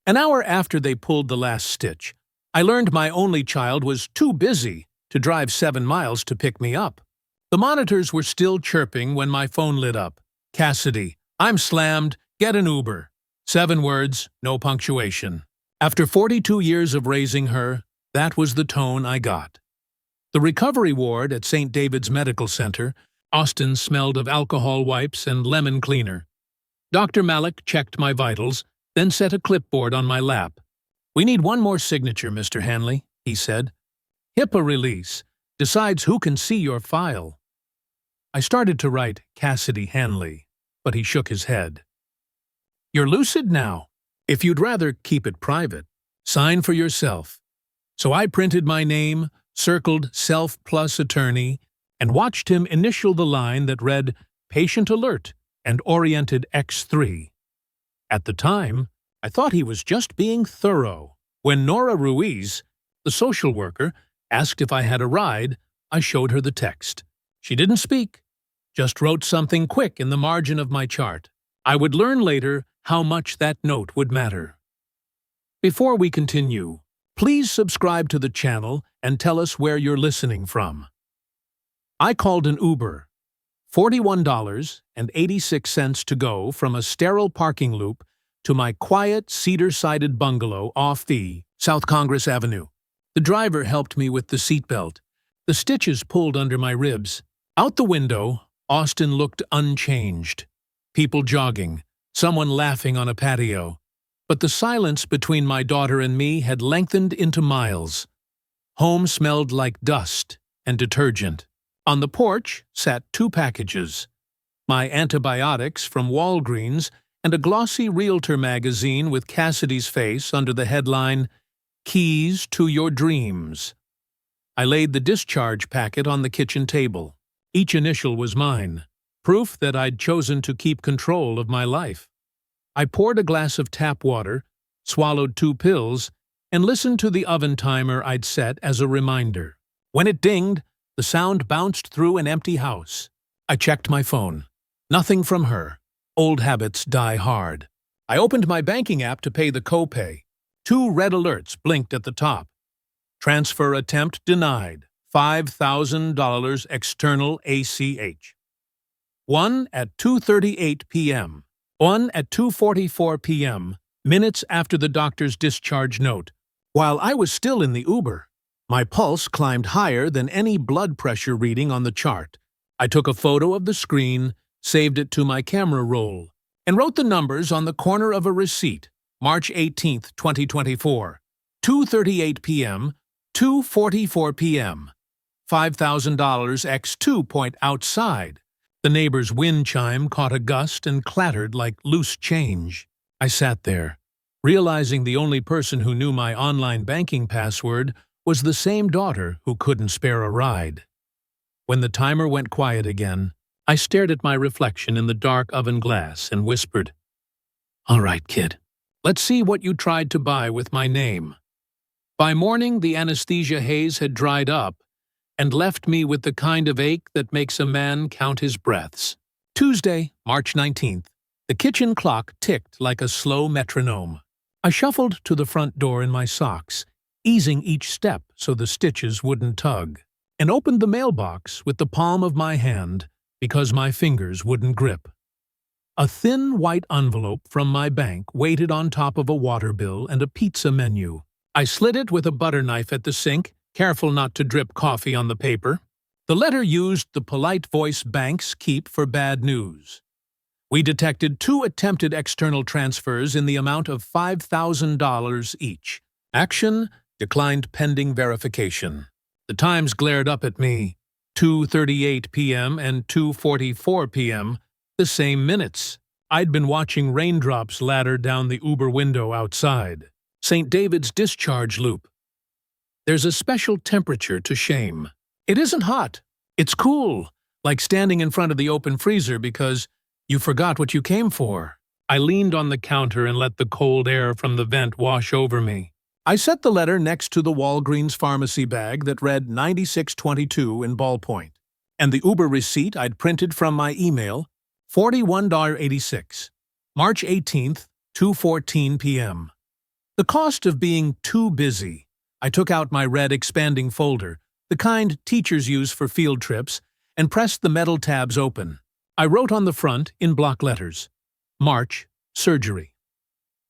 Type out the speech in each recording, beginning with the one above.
An hour after they pulled the last stitch, I learned my only child was too busy to drive 7 miles to pick me up. The monitors were still chirping when my phone lit up. Cassidy, I'm slammed, get an Uber. 7 words, no punctuation. After 42 years of raising her, that was the tone I got. The recovery ward at St. David's Medical Center, Austin smelled of alcohol wipes and lemon cleaner. Dr. Malik checked my vitals, then set a clipboard on my lap. We need one more signature, Mr. Hanley, he said. HIPAA release decides who can see your file. I started to write Cassidy Hanley, but he shook his head. You're lucid now. If you'd rather keep it private, sign for yourself. So I printed my name, circled self plus attorney, and watched him initial the line that read Patient Alert and oriented X3. At the time, I thought he was just being thorough. When Nora Ruiz, the social worker, asked if I had a ride, I showed her the text. She didn't speak, just wrote something quick in the margin of my chart. I would learn later how much that note would matter. Before we continue, please subscribe to the channel and tell us where you're listening from. I called an Uber, $41.86 to go from a sterile parking loop to my quiet cedar-sided bungalow off the South Congress Avenue. The driver helped me with the seatbelt. The stitches pulled under my ribs. Out the window, Austin looked unchanged. People jogging, someone laughing on a patio. But the silence between my daughter and me had lengthened into miles. Home smelled like dust and detergent. On the porch sat 2 packages, my antibiotics from Walgreens and a glossy realtor magazine with Cassidy's face under the headline, Keys to Your Dreams. I laid the discharge packet on the kitchen table. Each initial was mine, proof that I'd chosen to keep control of my life. I poured a glass of tap water, swallowed 2 pills, and listened to the oven timer I'd set as a reminder. When it dinged, the sound bounced through an empty house. I checked my phone. Nothing from her. Old habits die hard. I opened my banking app to pay the copay. 2 red alerts blinked at the top. Transfer attempt denied. $5,000 external ACH. One at 2:38 p.m. One at 2:44 p.m., minutes after the doctor's discharge note. While I was still in the Uber, my pulse climbed higher than any blood pressure reading on the chart. I took a photo of the screen, saved it to my camera roll, and wrote the numbers on the corner of a receipt. March 18, 2024. 2:38 p.m., 2:44 p.m. $5,000 x2 point outside. The neighbor's wind chime caught a gust and clattered like loose change. I sat there, realizing the only person who knew my online banking password was the same daughter who couldn't spare a ride. When the timer went quiet again, I stared at my reflection in the dark oven glass and whispered, "All right, kid, let's see what you tried to buy with my name." By morning, the anesthesia haze had dried up and left me with the kind of ache that makes a man count his breaths. Tuesday, March 19th. The kitchen clock ticked like a slow metronome. I shuffled to the front door in my socks, easing each step so the stitches wouldn't tug, and opened the mailbox with the palm of my hand because my fingers wouldn't grip. A thin white envelope from my bank waited on top of a water bill and a pizza menu. I slid it with a butter knife at the sink, careful not to drip coffee on the paper. The letter used the polite voice banks keep for bad news. We detected 2 attempted external transfers in the amount of $5,000 each. Action declined pending verification. The times glared up at me. 2:38 p.m. and 2:44 p.m., the same minutes. I'd been watching raindrops ladder down the Uber window outside. St. David's discharge loop. There's a special temperature to shame. It isn't hot. It's cool, like standing in front of the open freezer because you forgot what you came for. I leaned on the counter and let the cold air from the vent wash over me. I set the letter next to the Walgreens pharmacy bag that read 9622 in ballpoint, and the Uber receipt I'd printed from my email, $41.86. March 18th, 2:14 p.m. The cost of being too busy. I took out my red expanding folder, the kind teachers use for field trips, and pressed the metal tabs open. I wrote on the front, in block letters, March, surgery.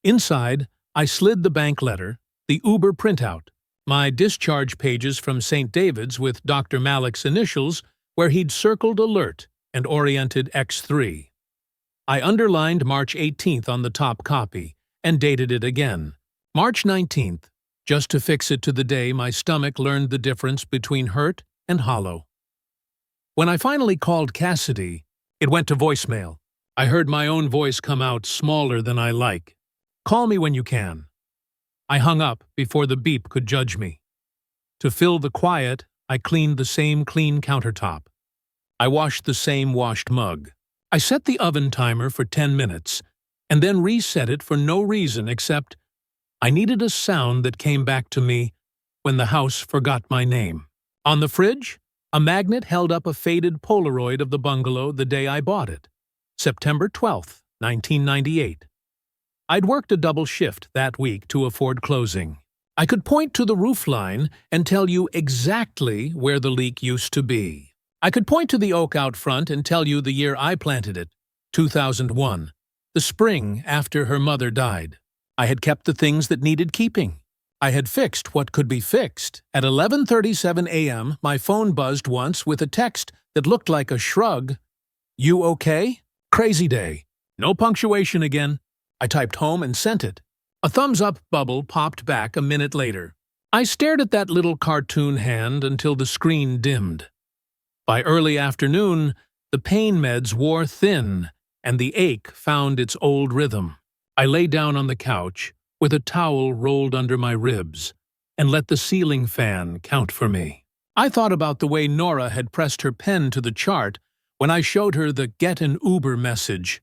Inside, I slid the bank letter, the Uber printout, my discharge pages from St. David's with Dr. Malik's initials, where he'd circled alert and oriented X3. I underlined March 18th on the top copy and dated it again, March 19th, just to fix it to the day my stomach learned the difference between hurt and hollow. When I finally called Cassidy, it went to voicemail. I heard my own voice come out smaller than I like. Call me when you can. I hung up before the beep could judge me. To fill the quiet, I cleaned the same clean countertop. I washed the same washed mug. I set the oven timer for 10 minutes, and then reset it for no reason except I needed a sound that came back to me when the house forgot my name. On the fridge, a magnet held up a faded Polaroid of the bungalow the day I bought it, September 12th, 1998. I'd worked a double shift that week to afford closing. I could point to the roofline and tell you exactly where the leak used to be. I could point to the oak out front and tell you the year I planted it, 2001, the spring after her mother died. I had kept the things that needed keeping. I had fixed what could be fixed. At 11:37 a.m., my phone buzzed once with a text that looked like a shrug. You okay? Crazy day. No punctuation again. I typed home and sent it. A thumbs-up bubble popped back a minute later. I stared at that little cartoon hand until the screen dimmed. By early afternoon, the pain meds wore thin, and the ache found its old rhythm. I lay down on the couch, with a towel rolled under my ribs, and let the ceiling fan count for me. I thought about the way Nora had pressed her pen to the chart when I showed her the Get an Uber message.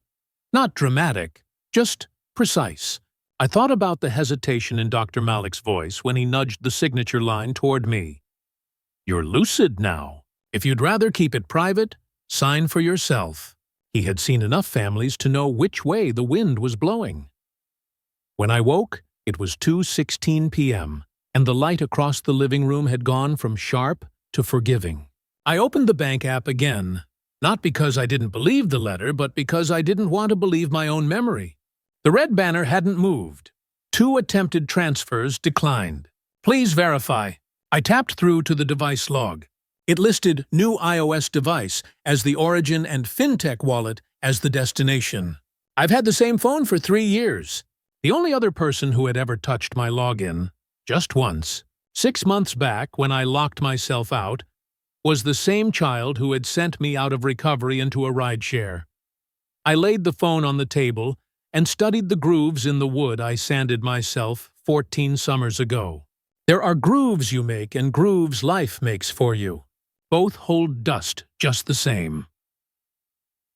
Not dramatic, just precise. I thought about the hesitation in Dr. Malik's voice when he nudged the signature line toward me. You're lucid now. If you'd rather keep it private, sign for yourself. He had seen enough families to know which way the wind was blowing. When I woke, it was 2:16 p.m., and the light across the living room had gone from sharp to forgiving. I opened the bank app again, not because I didn't believe the letter, but because I didn't want to believe my own memory. The red banner hadn't moved. 2 attempted transfers declined. Please verify. I tapped through to the device log. It listed new iOS device as the origin and FinTech wallet as the destination. I've had the same phone for 3 years. The only other person who had ever touched my login, just once, 6 months back when I locked myself out, was the same child who had sent me out of recovery into a rideshare. I laid the phone on the table and studied the grooves in the wood I sanded myself 14 summers ago. There are grooves you make and grooves life makes for you. Both hold dust just the same.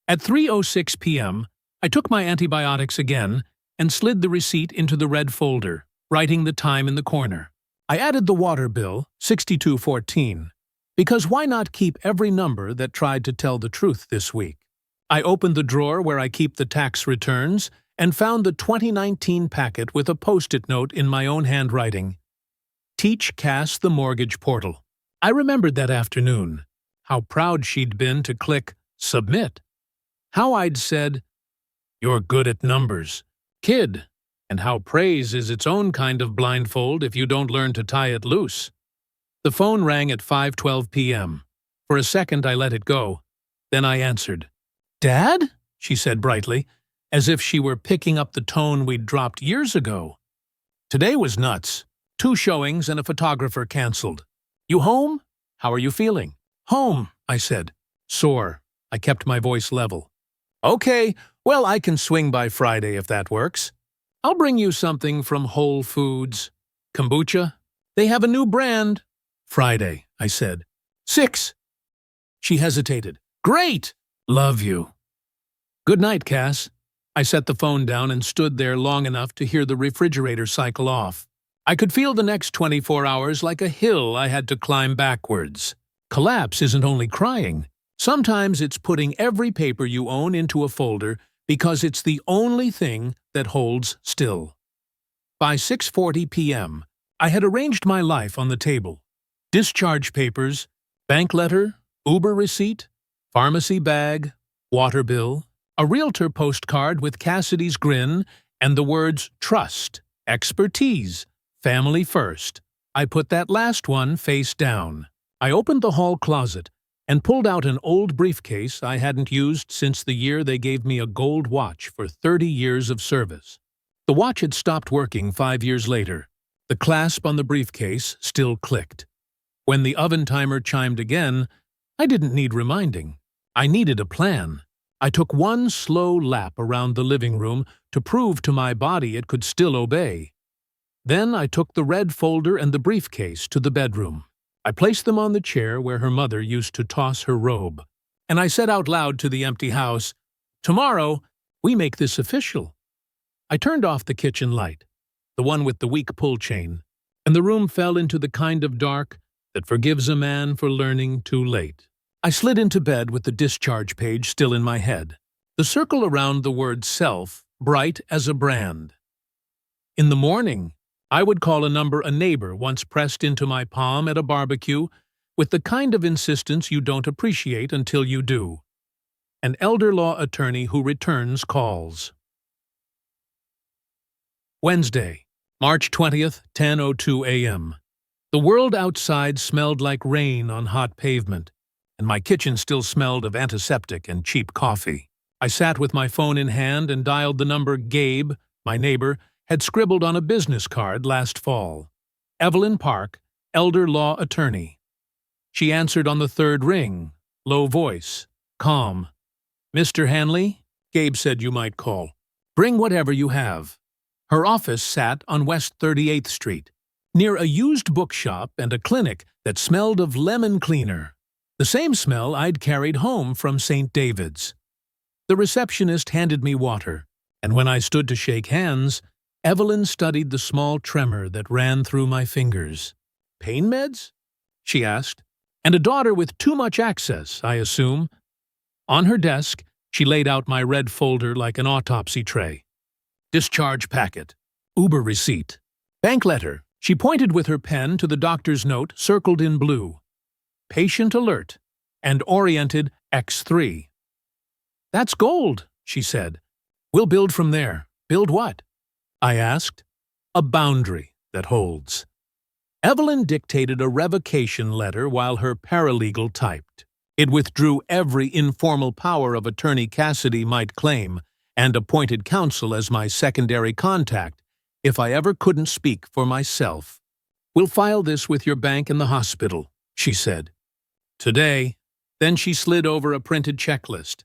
At 3:06 p.m., I took my antibiotics again and slid the receipt into the red folder, writing the time in the corner. I added the water bill, $62.14, because why not keep every number that tried to tell the truth this week? I opened the drawer where I keep the tax returns and found the 2019 packet with a post-it note in my own handwriting. Teach Cass the mortgage portal. I remembered that afternoon, how proud she'd been to click Submit. How I'd said, "You're good at numbers, kid," and how praise is its own kind of blindfold if you don't learn to tie it loose. The phone rang at 5:12 p.m. For a second I let it go. Then I answered. "Dad?" she said brightly, as if she were picking up the tone we'd dropped years ago. Today was nuts. 2 showings and a photographer canceled. You home? How are you feeling? Home, I said. Sore. I kept my voice level. Okay, well, I can swing by Friday if that works. I'll bring you something from Whole Foods. Kombucha? They have a new brand. Friday, I said. 6. She hesitated. Great! Love you. Good night, Cass. I set the phone down and stood there long enough to hear the refrigerator cycle off. I could feel the next 24 hours like a hill I had to climb backwards. Collapse isn't only crying. Sometimes it's putting every paper you own into a folder because it's the only thing that holds still. By 6:40 p.m., I had arranged my life on the table. Discharge papers, bank letter, Uber receipt, pharmacy bag, water bill, a realtor postcard with Cassidy's grin and the words trust, expertise, family first. I put that last one face down. I opened the hall closet and pulled out an old briefcase I hadn't used since the year they gave me a gold watch for 30 years of service. The watch had stopped working 5 years later. The clasp on the briefcase still clicked. When the oven timer chimed again, I didn't need reminding. I needed a plan. I took one slow lap around the living room to prove to my body it could still obey. Then I took the red folder and the briefcase to the bedroom. I placed them on the chair where her mother used to toss her robe. And I said out loud to the empty house, "Tomorrow, we make this official." I turned off the kitchen light, the one with the weak pull chain, and the room fell into the kind of dark that forgives a man for learning too late. I slid into bed with the discharge page still in my head, the circle around the word self bright as a brand. In the morning, I would call a number a neighbor once pressed into my palm at a barbecue with the kind of insistence you don't appreciate until you do. An elder law attorney who returns calls. Wednesday, March 20th, 10:02 a.m. The world outside smelled like rain on hot pavement, and my kitchen still smelled of antiseptic and cheap coffee. I sat with my phone in hand and dialed the number Gabe, my neighbor, had scribbled on a business card last fall. Evelyn Park, elder law attorney. She answered on the third ring, low voice, calm. "Mr. Hanley, Gabe said you might call. Bring whatever you have." Her office sat on West 38th Street, near a used bookshop and a clinic that smelled of lemon cleaner, the same smell I'd carried home from St. David's. The receptionist handed me water, and when I stood to shake hands, Evelyn studied the small tremor that ran through my fingers. "Pain meds?" she asked. "And a daughter with too much access, I assume." On her desk, she laid out my red folder like an autopsy tray. Discharge packet, Uber receipt, bank letter. She pointed with her pen to the doctor's note circled in blue. Patient alert, and oriented X3. "That's gold," she said. "We'll build from there." "Build what?" I asked. "A boundary that holds." Evelyn dictated a revocation letter while her paralegal typed. It withdrew every informal power of attorney Cassidy might claim and appointed counsel as my secondary contact if I ever couldn't speak for myself. "We'll file this with your bank and the hospital," she said. "Today." Then she slid over a printed checklist.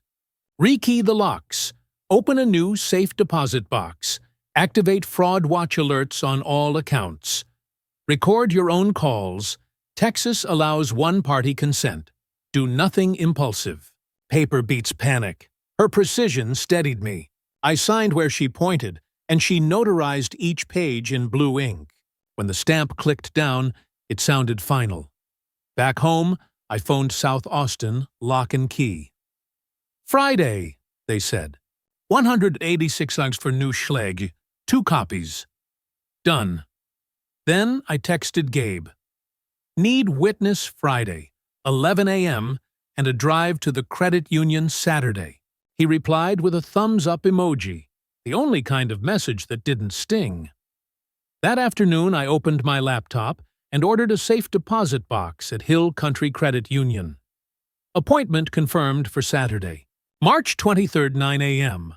"Rekey the locks. Open a new safe deposit box. Activate fraud watch alerts on all accounts. Record your own calls. Texas allows one-party consent. Do nothing impulsive." Paper beats panic. Her precision steadied me. I signed where she pointed, and she notarized each page in blue ink. When the stamp clicked down, it sounded final. Back home, I phoned South Austin, lock and key. "Friday," they said. 186 Uggs for new Schleg. 2 copies. Done. Then I texted Gabe. "Need witness Friday, 11 a.m., and a drive to the credit union Saturday." He replied with a thumbs-up emoji, the only kind of message that didn't sting. That afternoon, I opened my laptop and ordered a safe deposit box at Hill Country Credit Union. Appointment confirmed for Saturday, March 23rd, 9 a.m.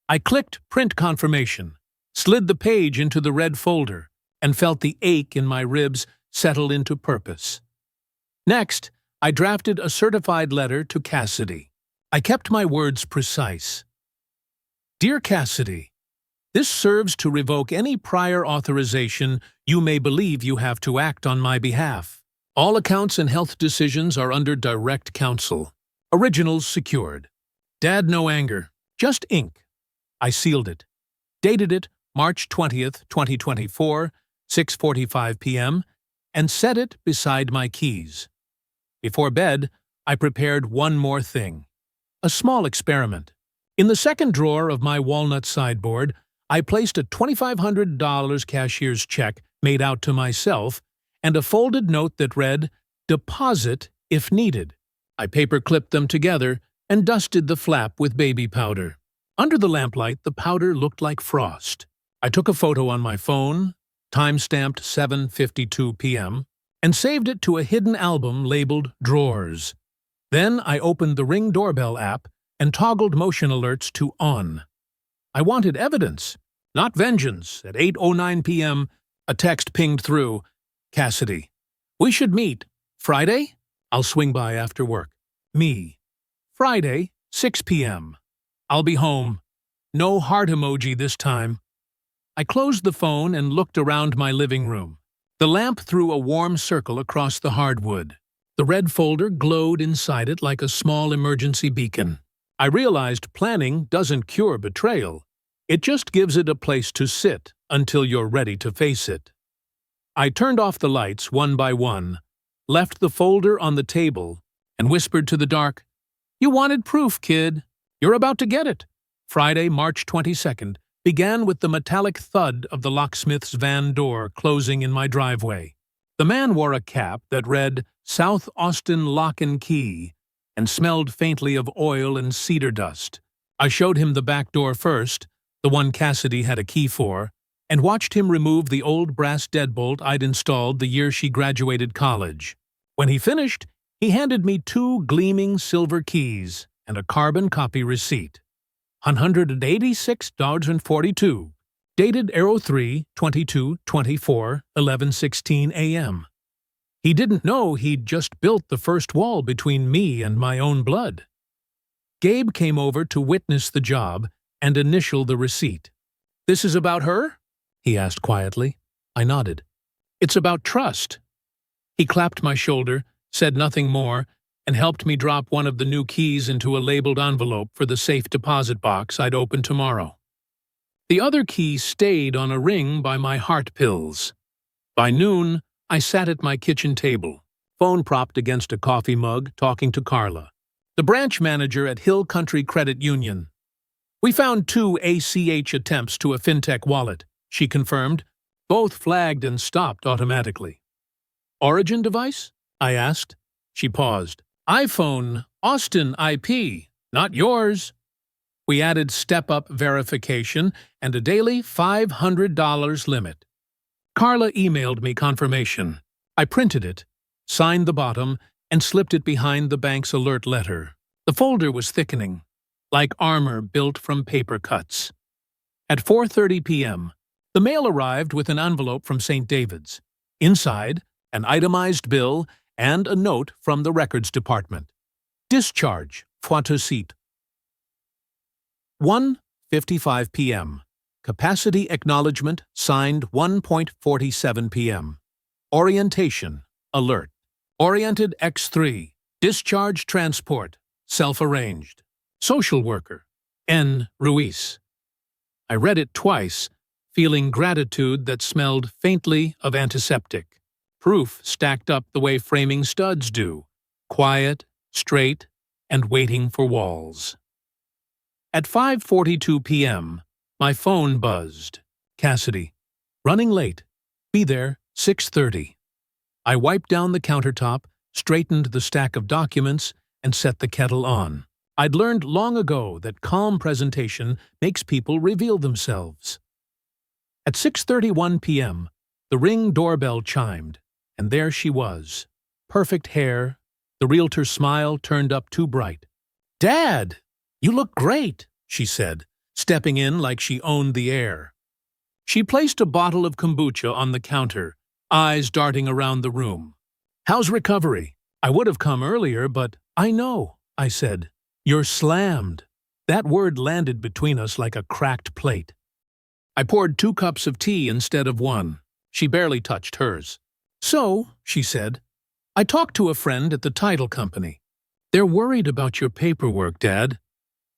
I clicked print confirmation, slid the page into the red folder, and felt the ache in my ribs settle into purpose. Next, I drafted a certified letter to Cassidy. I kept my words precise. "Dear Cassidy, this serves to revoke any prior authorization you may believe you have to act on my behalf. All accounts and health decisions are under direct counsel. Originals secured. Dad, no anger, just ink." I sealed it, dated it March 20th, 2024, 6:45 p.m., and set it beside my keys. Before bed, I prepared one more thing. A small experiment. In the second drawer of my walnut sideboard, I placed a $2,500 cashier's check made out to myself and a folded note that read, "Deposit if needed." I paper-clipped them together and dusted the flap with baby powder. Under the lamplight, the powder looked like frost. I took a photo on my phone, time-stamped 7:52 p.m., and saved it to a hidden album labeled Drawers. Then I opened the Ring doorbell app and toggled motion alerts to on. I wanted evidence, not vengeance. At 8:09 p.m., a text pinged through. "Cassidy, we should meet. Friday? I'll swing by after work." Me. "Friday, 6 p.m. I'll be home." No heart emoji this time. I closed the phone and looked around my living room. The lamp threw a warm circle across the hardwood. The red folder glowed inside it like a small emergency beacon. I realized planning doesn't cure betrayal. It just gives it a place to sit until you're ready to face it. I turned off the lights one by one, left the folder on the table, and whispered to the dark, "You wanted proof, kid. You're about to get it." Friday, March 22nd, began with the metallic thud of the locksmith's van door closing in my driveway. The man wore a cap that read South Austin Lock and Key and smelled faintly of oil and cedar dust. I showed him the back door first, the one Cassidy had a key for, and watched him remove the old brass deadbolt I'd installed the year she graduated college. When he finished, he handed me 2 gleaming silver keys and a carbon copy receipt. $186.42, dated 03/22/24, 11:16 a.m. He didn't know he'd just built the first wall between me and my own blood. Gabe came over to witness the job and initial the receipt. "This is about her?" he asked quietly. I nodded. "It's about trust." He clapped my shoulder, said nothing more, and helped me drop one of the new keys into a labeled envelope for the safe deposit box I'd open tomorrow. The other key stayed on a ring by my heart pills. By noon, I sat at my kitchen table, phone propped against a coffee mug, talking to Carla, the branch manager at Hill Country Credit Union. "We found 2 ACH attempts to a fintech wallet," she confirmed, both flagged and stopped automatically. "Origin device?" I asked. She paused. "iPhone, Austin IP, not yours." We added step-up verification and a daily $500 limit. Carla emailed me confirmation. I printed it, signed the bottom, and slipped it behind the bank's alert letter. The folder was thickening, like armor built from paper cuts. At 4:30 p.m., the mail arrived with an envelope from St. David's. Inside, an itemized bill and a note from the records department. Discharge, Foitosite. 1:55 p.m. Capacity acknowledgement, signed 1:47 p.m. Orientation, alert. Oriented X3, discharge transport, self-arranged. Social worker, N. Ruiz. I read it twice, feeling gratitude that smelled faintly of antiseptic. Proof stacked up the way framing studs do, quiet, straight, and waiting for walls. At 5:42 p.m., my phone buzzed. "Cassidy, running late. Be there, 6:30. I wiped down the countertop, straightened the stack of documents, and set the kettle on. I'd learned long ago that calm presentation makes people reveal themselves. At 6:31 p.m., the Ring doorbell chimed, and there she was. Perfect hair, the realtor's smile turned up too bright. "Dad, you look great," she said, stepping in like she owned the air. She placed a bottle of kombucha on the counter, eyes darting around the room. "How's recovery? I would have come earlier, but—" "I know," I said. "You're slammed." That word landed between us like a cracked plate. I poured 2 cups of tea instead of 1. She barely touched hers. "So," she said, "I talked to a friend at the title company. They're worried about your paperwork, Dad.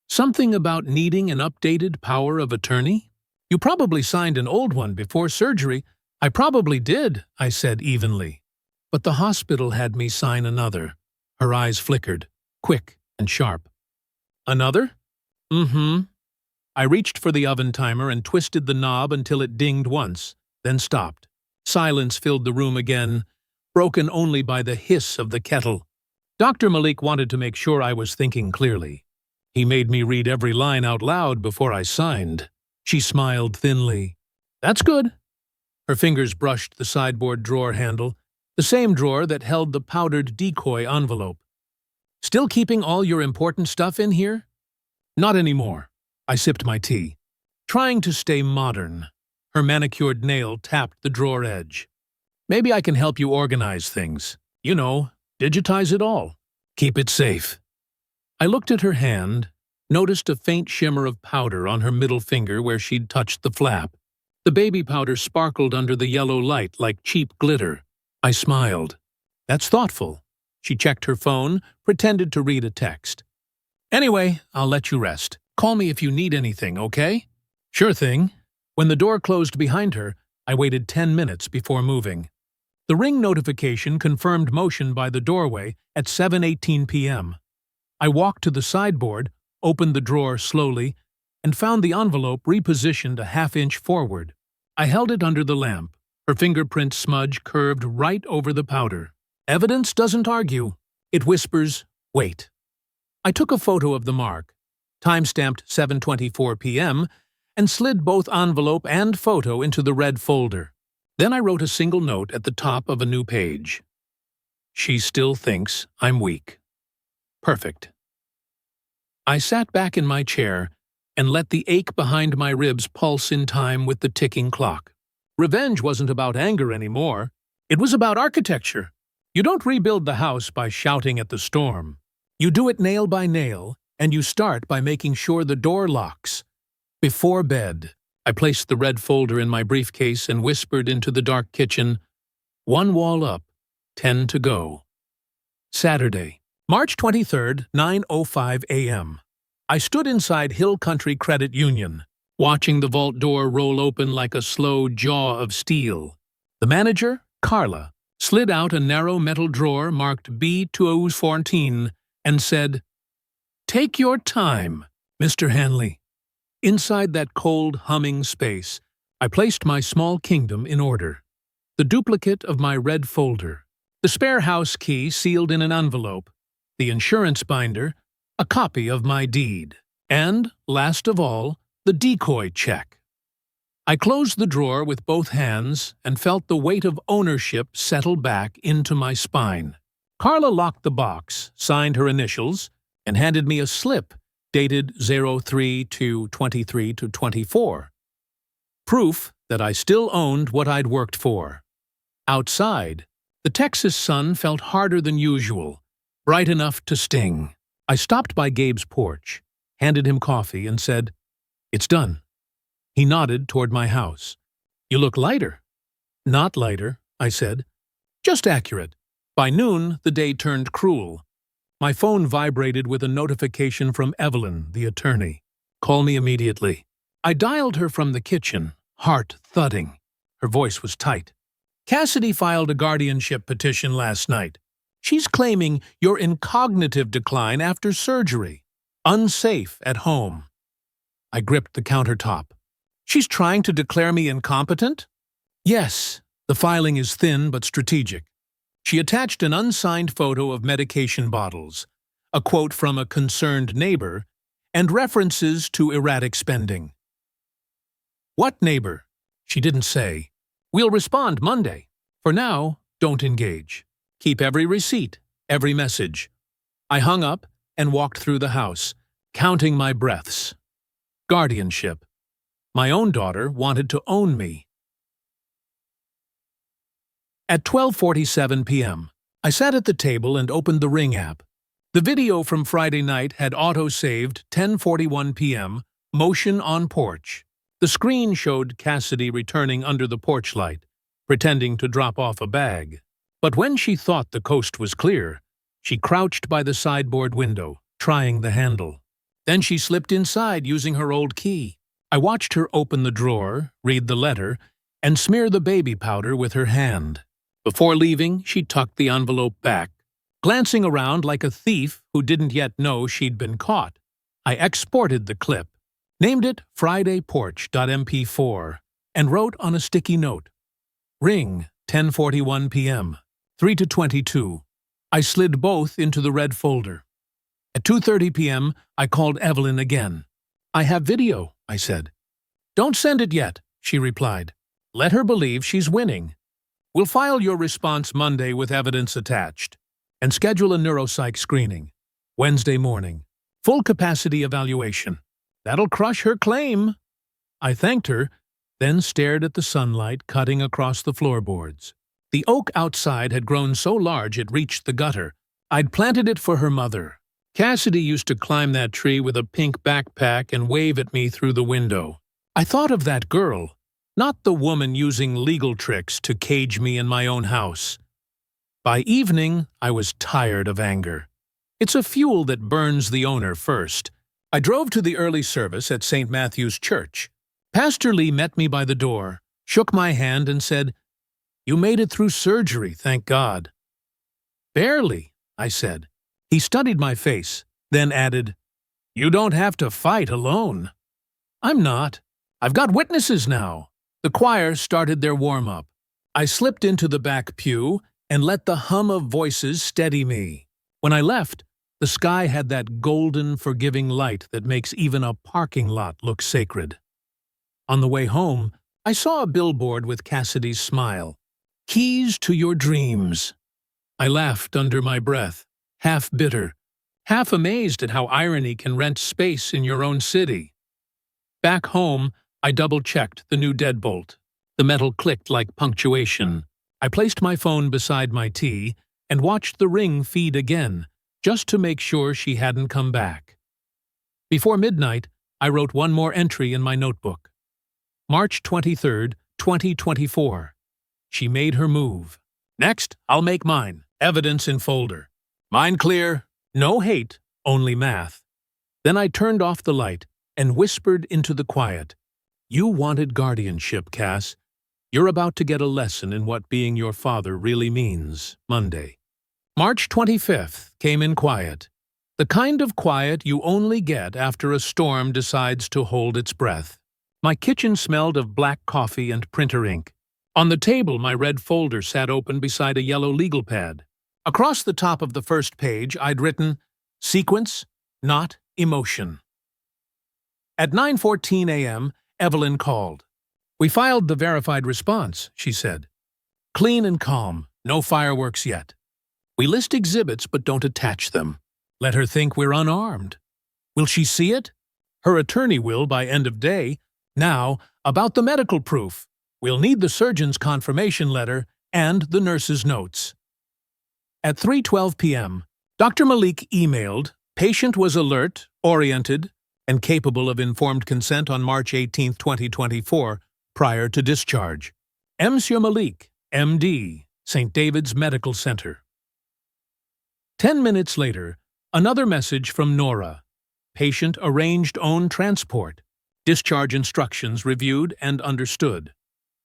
Something about needing an updated power of attorney? You probably signed an old one before surgery." "I probably did," I said evenly. "But the hospital had me sign another." Her eyes flickered, quick and sharp. "Another?" "Mm-hmm." I reached for the oven timer and twisted the knob until it dinged once, then stopped. Silence filled the room again, broken only by the hiss of the kettle. Dr. Malik wanted to make sure I was thinking clearly. He made me read every line out loud before I signed. She smiled thinly. "That's good." Her fingers brushed the sideboard drawer handle, the same drawer that held the powdered decoy envelope. "Still keeping all your important stuff in here?" "Not anymore." I sipped my tea. Trying to stay modern. Her manicured nail tapped the drawer edge. "Maybe I can help you organize things. You know, digitize it all. Keep it safe." I looked at her hand, noticed a faint shimmer of powder on her middle finger where she'd touched the flap. The baby powder sparkled under the yellow light like cheap glitter. I smiled. "That's thoughtful." She checked her phone, pretended to read a text. "Anyway, I'll let you rest. Call me if you need anything, okay?" "Sure thing." When the door closed behind her, I waited 10 minutes before moving. The ring notification confirmed motion by the doorway at 7:18 p.m. I walked to the sideboard, opened the drawer slowly, and found the envelope repositioned a half-inch forward. I held it under the lamp. Her fingerprint smudge curved right over the powder. Evidence doesn't argue. It whispers, "Wait." I took a photo of the mark, time-stamped 7:24 p.m., and slid both envelope and photo into the red folder. Then I wrote a single note at the top of a new page. "She still thinks I'm weak." Perfect. I sat back in my chair and let the ache behind my ribs pulse in time with the ticking clock. Revenge wasn't about anger anymore. It was about architecture. You don't rebuild the house by shouting at the storm. You do it nail by nail, and you start by making sure the door locks. Before bed, I placed the red folder in my briefcase and whispered into the dark kitchen, "1 wall up, 10 to go." Saturday, March 23rd, 9:05 a.m. I stood inside Hill Country Credit Union, watching the vault door roll open like a slow jaw of steel. The manager, Carla, slid out a narrow metal drawer marked B214 and said, "Take your time, Mr. Hanley." Inside that cold, humming space, I placed my small kingdom in order. The duplicate of my red folder, the spare house key sealed in an envelope, the insurance binder, a copy of my deed, and, last of all, the decoy check. I closed the drawer with both hands and felt the weight of ownership settle back into my spine. Carla locked the box, signed her initials, and handed me a slip dated 03/23/24. Proof that I still owned what I'd worked for. Outside, the Texas sun felt harder than usual, bright enough to sting. I stopped by Gabe's porch, handed him coffee, and said, "It's done." He nodded toward my house. "You look lighter." "Not lighter," I said. "Just accurate." By noon, the day turned cruel. My phone vibrated with a notification from Evelyn, the attorney. "Call me immediately." I dialed her from the kitchen, heart thudding. Her voice was tight. "Cassidy filed a guardianship petition last night. She's claiming you're in cognitive decline after surgery. Unsafe at home." I gripped the countertop. "She's trying to declare me incompetent?" "Yes. The filing is thin but strategic." She attached an unsigned photo of medication bottles, a quote from a concerned neighbor, and references to erratic spending. "What neighbor?" She didn't say. "We'll respond Monday. For now, don't engage. Keep every receipt, every message." I hung up and walked through the house, counting my breaths. Guardianship. My own daughter wanted to own me. At 12:47 p.m., I sat at the table and opened the Ring app. The video from Friday night had auto-saved 10:41 p.m., motion on porch. The screen showed Cassidy returning under the porch light, pretending to drop off a bag. But when she thought the coast was clear, she crouched by the sideboard window, trying the handle. Then she slipped inside using her old key. I watched her open the drawer, read the letter, and smear the baby powder with her hand. Before leaving, she tucked the envelope back, glancing around like a thief who didn't yet know she'd been caught. I exported the clip. named it FridayPorch.mp4, and wrote on a sticky note, "Ring, 10:41 p.m., 3 to 22. I slid both into the red folder. At 2:30 p.m., I called Evelyn again. "I have video," I said. "Don't send it yet," she replied. "Let her believe she's winning. We'll file your response Monday with evidence attached, and schedule a neuropsych screening. Wednesday morning. Full capacity evaluation. That'll crush her claim." I thanked her, then stared at the sunlight cutting across the floorboards. The oak outside had grown so large it reached the gutter. I'd planted it for her mother. Cassidy used to climb that tree with a pink backpack and wave at me through the window. I thought of that girl, not the woman using legal tricks to cage me in my own house. By evening, I was tired of anger. It's a fuel that burns the owner first. I drove to the early service at St. Matthew's Church. Pastor Lee met me by the door, shook my hand, and said, "You made it through surgery, thank God." "Barely," I said. He studied my face, then added, "You don't have to fight alone." "I'm not. I've got witnesses now." The choir started their warm-up. I slipped into the back pew and let the hum of voices steady me. When I left, the sky had that golden, forgiving light that makes even a parking lot look sacred. On the way home, I saw a billboard with Cassidy's smile. "Keys to your dreams." I laughed under my breath, half bitter, half amazed at how irony can rent space in your own city. Back home, I double-checked the new deadbolt. The metal clicked like punctuation. I placed my phone beside my tea and watched the ring feed again, just to make sure she hadn't come back. Before midnight, I wrote one more entry in my notebook. March 23rd, 2024. She made her move. Next, I'll make mine. Evidence in folder. Mine clear. No hate, only math. Then I turned off the light and whispered into the quiet. "You wanted guardianship, Cass. You're about to get a lesson in what being your father really means. Monday." March 25th came in quiet. The kind of quiet you only get after a storm decides to hold its breath. My kitchen smelled of black coffee and printer ink. On the table, my red folder sat open beside a yellow legal pad. Across the top of the first page, I'd written, "Sequence, not emotion." At 9:14 a.m., Evelyn called. "We filed the verified response," she said. "Clean and calm, no fireworks yet. We list exhibits but don't attach them. Let her think we're unarmed. Will she see it? Her attorney will by end of day. Now, about the medical proof. We'll need the surgeon's confirmation letter and the nurse's notes." At 3:12 p.m., Dr. Malik emailed, "Patient was alert, oriented, and capable of informed consent on March 18, 2024, prior to discharge. Monsieur Malik, M.D., St. David's Medical Center." 10 minutes later, another message from Nora. "Patient arranged own transport. Discharge instructions reviewed and understood."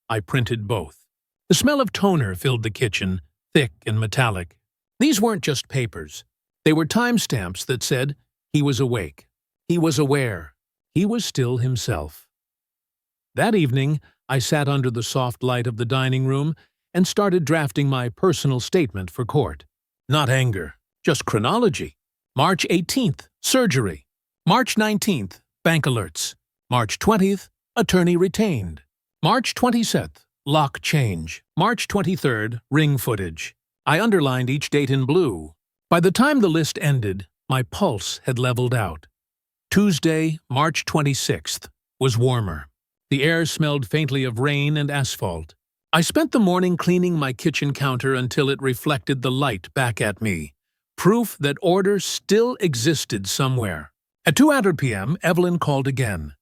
I printed both. The smell of toner filled the kitchen, thick and metallic. These weren't just papers. They were timestamps that said, he was awake. He was aware. He was still himself. That evening, I sat under the soft light of the dining room and started drafting my personal statement for court. Not anger, just chronology. March 18th, surgery. March 19th, bank alerts. March 20th, attorney retained. March 27th, lock change. March 23rd, ring footage. I underlined each date in blue. By the time the list ended, my pulse had leveled out. Tuesday, March 26th, was warmer. The air smelled faintly of rain and asphalt. I spent the morning cleaning my kitchen counter until it reflected the light back at me. Proof that order still existed somewhere. At 2:00 p.m., Evelyn called again.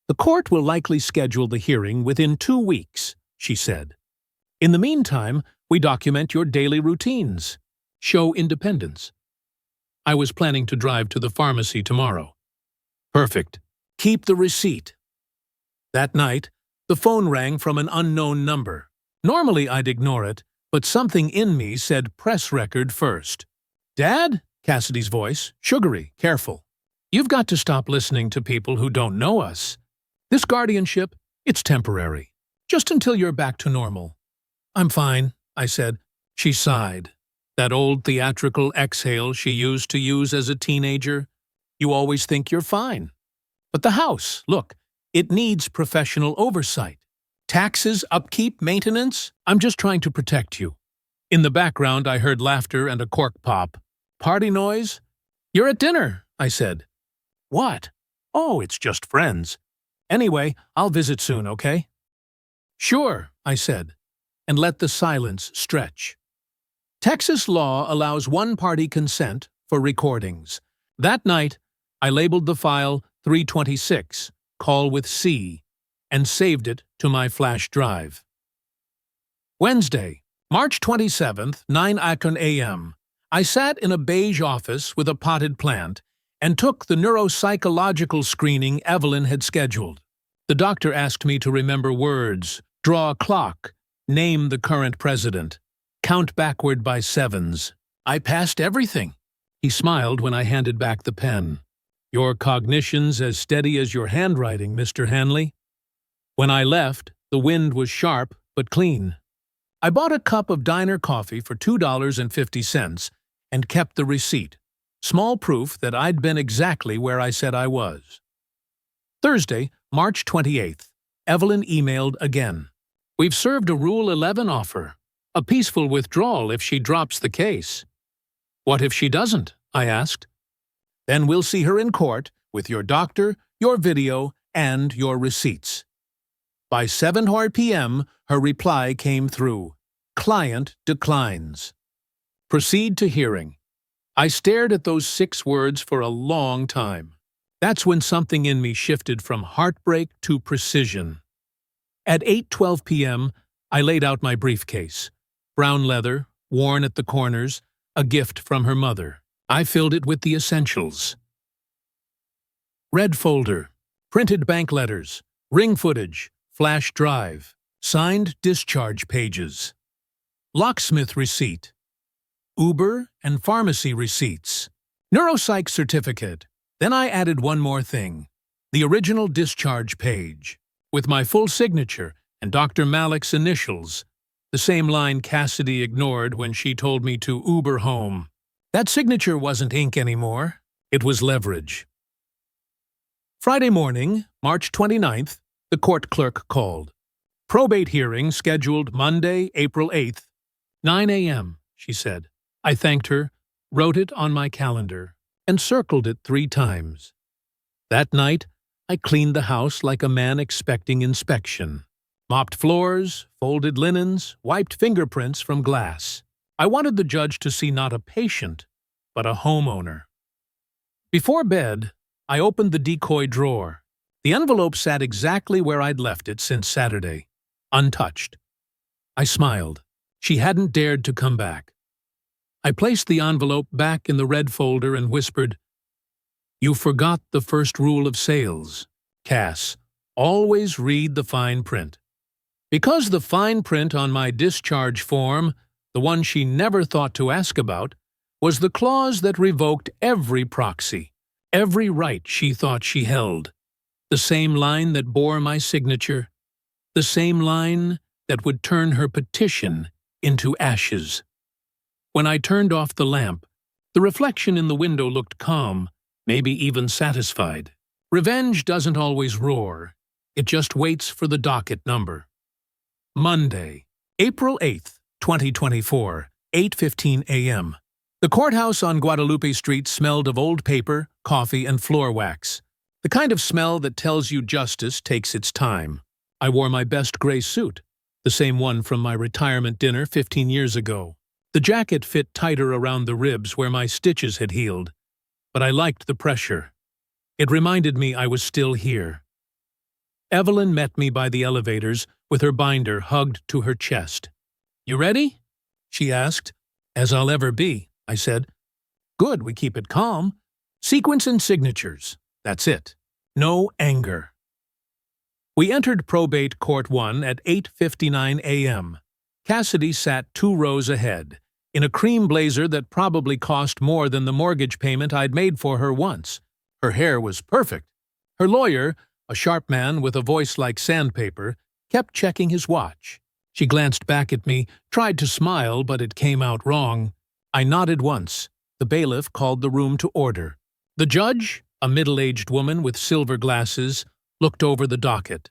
"The court will likely schedule the hearing within 2 weeks," she said. "In the meantime, we document your daily routines. Show independence." I was planning to drive to the pharmacy tomorrow. "Perfect. Keep the receipt." That night, the phone rang from an unknown number. Normally I'd ignore it, but something in me said press record first. "Dad?" Cassidy's voice, sugary, careful. You've got to stop listening to people who don't know us. This guardianship, it's temporary. Just until you're back to normal. I'm fine, I said. She sighed. That old theatrical exhale she used to use as a teenager. You always think you're fine. But the house, look, it needs professional oversight. Taxes, upkeep, maintenance. I'm just trying to protect you. In the background, I heard laughter and a cork pop. Party noise? You're at dinner, I said. What? Oh, it's just friends. Anyway, I'll visit soon, okay? Sure, I said, and let the silence stretch. Texas law allows one-party consent for recordings. That night, I labeled the file 326, call with C, and saved it to my flash drive. Wednesday, March 27th, 9 a.m. I sat in a beige office with a potted plant and took the neuropsychological screening Evelyn had scheduled. The doctor asked me to remember words, draw a clock, name the current president, count backward by sevens. I passed everything. He smiled when I handed back the pen. Your cognition's as steady as your handwriting, Mr. Hanley. When I left, the wind was sharp but clean. I bought a cup of diner coffee for $2.50 and kept the receipt, small proof that I'd been exactly where I said I was. Thursday, March 28th, Evelyn emailed again. We've served a Rule 11 offer, a peaceful withdrawal if she drops the case. What if she doesn't? I asked. Then we'll see her in court with your doctor, your video, and your receipts. By 7 p.m., her reply came through. Client declines. Proceed to hearing. I stared at those 6 words for a long time. That's when something in me shifted from heartbreak to precision. At 8:12 p.m., I laid out my briefcase. Brown leather, worn at the corners, a gift from her mother. I filled it with the essentials. Red folder, printed bank letters, ring footage, flash drive, signed discharge pages, locksmith receipt, Uber and pharmacy receipts, neuropsych certificate. Then I added one more thing, the original discharge page, with my full signature and Dr. Malik's initials, the same line Cassidy ignored when she told me to Uber home. That signature wasn't ink anymore, it was leverage. Friday morning, March 29th, the court clerk called. Probate hearing scheduled Monday, April 8th, 9 a.m., she said. I thanked her, wrote it on my calendar, and circled it 3 times. That night, I cleaned the house like a man expecting inspection. Mopped floors, folded linens, wiped fingerprints from glass. I wanted the judge to see not a patient, but a homeowner. Before bed, I opened the decoy drawer. The envelope sat exactly where I'd left it since Saturday, untouched. I smiled. She hadn't dared to come back. I placed the envelope back in the red folder and whispered, "You forgot the first rule of sales, Cass. Always read the fine print." Because the fine print on my discharge form, the one she never thought to ask about, was the clause that revoked every proxy, every right she thought she held. The same line that bore my signature, the same line that would turn her petition into ashes. When I turned off the lamp, the reflection in the window looked calm, maybe even satisfied. Revenge doesn't always roar. It just waits for the docket number. Monday, April 8th, 2024, 8:15 a.m. The courthouse on Guadalupe Street smelled of old paper, coffee, and floor wax. The kind of smell that tells you justice takes its time. I wore my best gray suit, the same one from my retirement dinner 15 years ago. The jacket fit tighter around the ribs where my stitches had healed, but I liked the pressure. It reminded me I was still here. Evelyn met me by the elevators with her binder hugged to her chest. "You ready?" she asked. "As I'll ever be," I said. "Good, we keep it calm. Sequence and signatures. That's it. No anger." We entered Probate Court 1 at 8:59 a.m. Cassidy sat 2 rows ahead, in a cream blazer that probably cost more than the mortgage payment I'd made for her once. Her hair was perfect. Her lawyer, a sharp man with a voice like sandpaper, kept checking his watch. She glanced back at me, tried to smile, but it came out wrong. I nodded once. The bailiff called the room to order. The judge, a middle-aged woman with silver glasses, looked over the docket.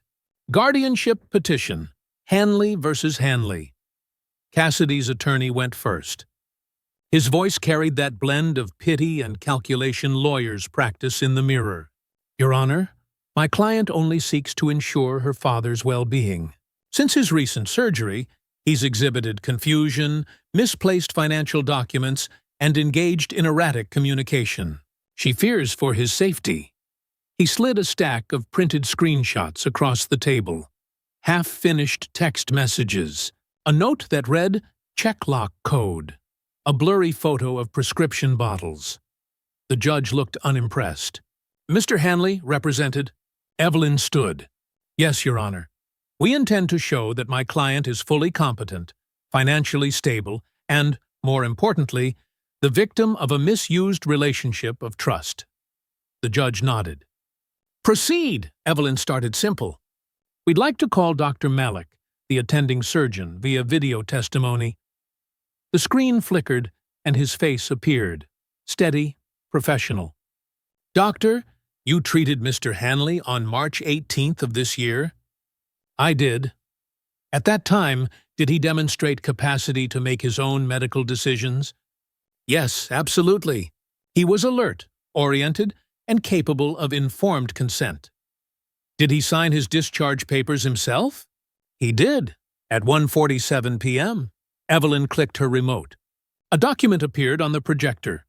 Guardianship petition. Hanley versus Hanley. Cassidy's attorney went first. His voice carried that blend of pity and calculation lawyers practice in the mirror. Your Honor, my client only seeks to ensure her father's well-being. Since his recent surgery, he's exhibited confusion, misplaced financial documents, and engaged in erratic communication. She fears for his safety. He slid a stack of printed screenshots across the table. Half-finished text messages. A note that read, "Check lock code." A blurry photo of prescription bottles. The judge looked unimpressed. Mr. Hanley represented. Evelyn stood. Yes, Your Honor. We intend to show that my client is fully competent, financially stable, and, more importantly, the victim of a misused relationship of trust. The judge nodded. Proceed, Evelyn started simple. We'd like to call Dr. Malik, the attending surgeon, via video testimony. The screen flickered, and his face appeared. Steady, professional. Doctor, you treated Mr. Hanley on March 18th of this year? I did. At that time, did he demonstrate capacity to make his own medical decisions? Yes, absolutely. He was alert, oriented, and capable of informed consent. Did he sign his discharge papers himself? He did, at 1:47 p.m. Evelyn clicked her remote. A document appeared on the projector.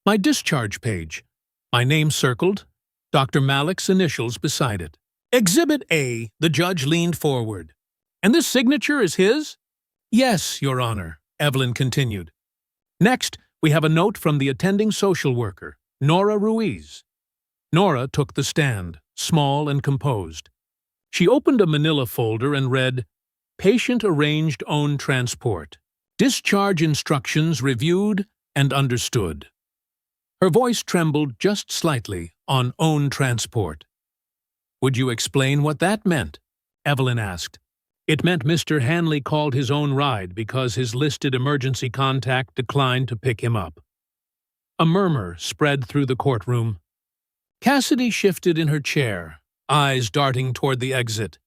My discharge page. My name circled, Dr. Malik's initials beside it. Exhibit A, the judge leaned forward. And this signature is his? Yes, Your Honor, Evelyn continued. Next, we have a note from the attending social worker, Nora Ruiz. Nora took the stand, small and composed. She opened a manila folder and read, Patient arranged own transport. Discharge instructions reviewed and understood. Her voice trembled just slightly on own transport. Would you explain what that meant? Evelyn asked. It meant Mr. Hanley called his own ride because his listed emergency contact declined to pick him up. A murmur spread through the courtroom. Cassidy shifted in her chair, eyes darting toward the exit.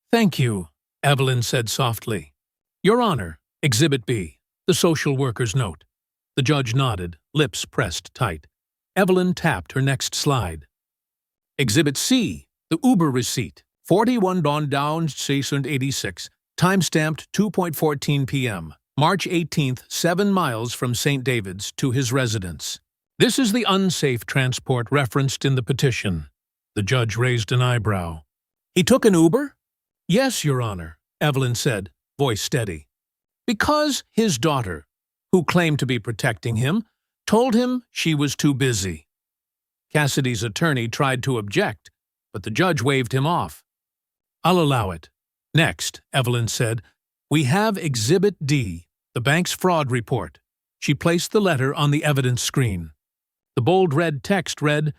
Thank you, Evelyn said softly. Your Honor, Exhibit B, the social worker's note. The judge nodded, lips pressed tight. Evelyn tapped her next slide. Exhibit C, the Uber receipt. 41 Don Downs 686, time-stamped 2:14 p.m., March 18th, 7 miles from St. David's to his residence. This is the unsafe transport referenced in the petition. The judge raised an eyebrow. He took an Uber? Yes, Your Honor, Evelyn said, voice steady. Because his daughter, who claimed to be protecting him, told him she was too busy. Cassidy's attorney tried to object, but the judge waved him off. I'll allow it. Next, Evelyn said, we have Exhibit D, the bank's fraud report. She placed the letter on the evidence screen. The bold red text read,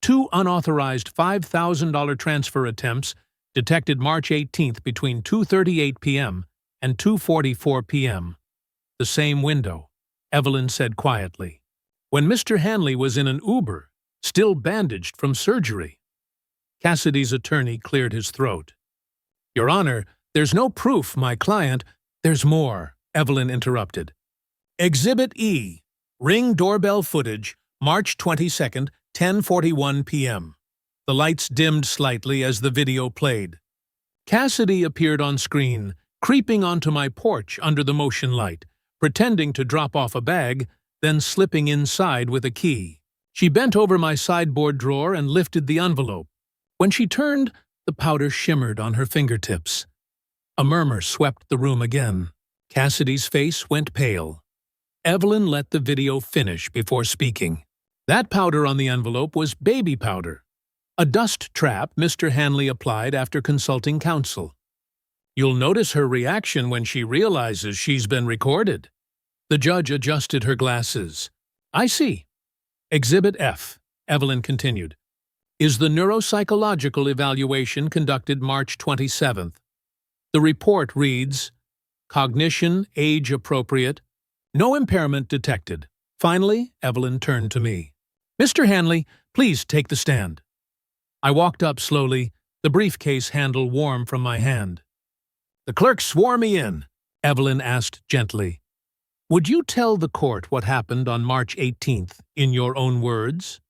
2 unauthorized $5,000 transfer attempts detected March 18th between 2:38 p.m. and 2:44 p.m. The same window, Evelyn said quietly, when Mr. Hanley was in an Uber, still bandaged from surgery. Cassidy's attorney cleared his throat. Your Honor, there's no proof my client— There's more, Evelyn interrupted. Exhibit E, Ring doorbell footage, March 22nd, 10:41 p.m. The lights dimmed slightly as the video played. Cassidy appeared on screen, creeping onto my porch under the motion light, pretending to drop off a bag, then slipping inside with a key. She bent over my sideboard drawer and lifted the envelope. When she turned, the powder shimmered on her fingertips. A murmur swept the room again. Cassidy's face went pale. Evelyn let the video finish before speaking. That powder on the envelope was baby powder, a dust trap Mr. Hanley applied after consulting counsel. You'll notice her reaction when she realizes she's been recorded. The judge adjusted her glasses. I see. Exhibit F, Evelyn continued, is the neuropsychological evaluation conducted March 27th. The report reads, cognition age-appropriate, no impairment detected. Finally, Evelyn turned to me. Mr. Hanley, please take the stand. I walked up slowly, the briefcase handle warm from my hand. The clerk swore me in, Evelyn asked gently. Would you tell the court what happened on March 18th in your own words?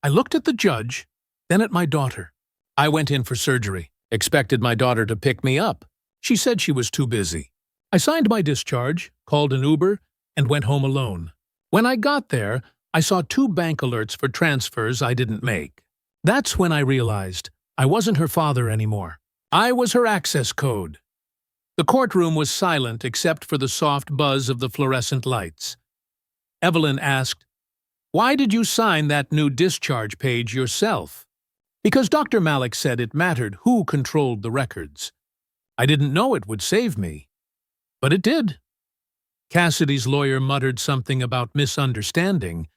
I looked at the judge, then at my daughter. I went in for surgery, expected my daughter to pick me up. She said she was too busy. I signed my discharge, called an Uber, and went home alone. When I got there, I saw 2 bank alerts for transfers I didn't make. That's when I realized I wasn't her father anymore. I was her access code. The courtroom was silent except for the soft buzz of the fluorescent lights. Evelyn asked, why did you sign that new discharge page yourself? Because Dr. Malik said it mattered who controlled the records. I didn't know it would save me, but it did. Cassidy's lawyer muttered something about misunderstanding,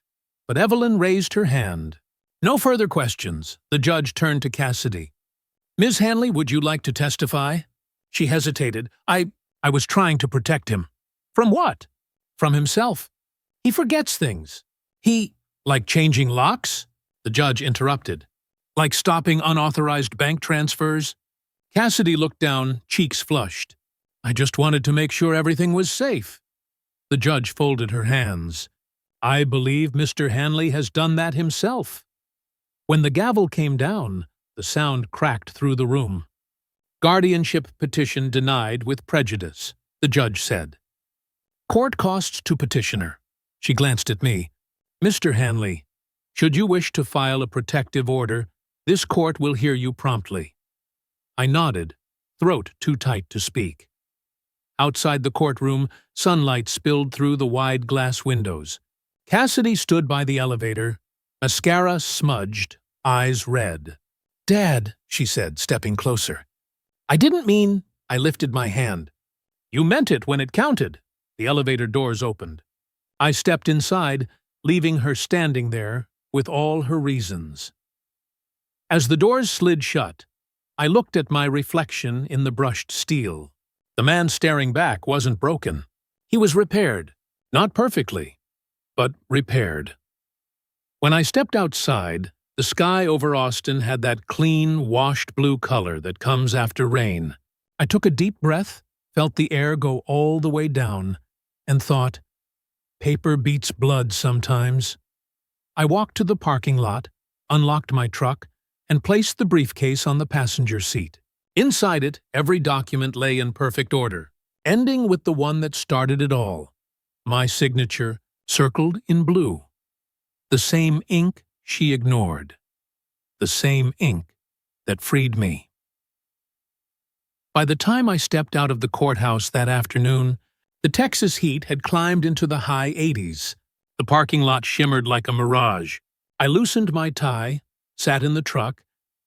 but Evelyn raised her hand. No further questions. The judge turned to Cassidy. Ms. Hanley, would you like to testify? She hesitated. I was trying to protect him. From what? From himself. He forgets things. Like changing locks? The judge interrupted. Like stopping unauthorized bank transfers? Cassidy looked down, cheeks flushed. I just wanted to make sure everything was safe. The judge folded her hands. I believe Mr. Hanley has done that himself. When the gavel came down, the sound cracked through the room. Guardianship petition denied with prejudice, the judge said. Court costs to petitioner. She glanced at me. Mr. Hanley, should you wish to file a protective order, this court will hear you promptly. I nodded, throat too tight to speak. Outside the courtroom, sunlight spilled through the wide glass windows. Cassidy stood by the elevator, mascara smudged, eyes red. Dad, she said, stepping closer. I didn't mean, I lifted my hand. You meant it when it counted. The elevator doors opened. I stepped inside, leaving her standing there with all her reasons. As the doors slid shut, I looked at my reflection in the brushed steel. The man staring back wasn't broken. He was repaired. Not perfectly, but repaired. When I stepped outside, the sky over Austin had that clean, washed blue color that comes after rain. I took a deep breath, felt the air go all the way down, and thought, paper beats blood sometimes. I walked to the parking lot, unlocked my truck, and placed the briefcase on the passenger seat. Inside it, every document lay in perfect order, ending with the one that started it all. My signature, circled in blue. The same ink she ignored. The same ink that freed me. By the time I stepped out of the courthouse that afternoon, the Texas heat had climbed into the high 80s. The parking lot shimmered like a mirage. I loosened my tie, sat in the truck,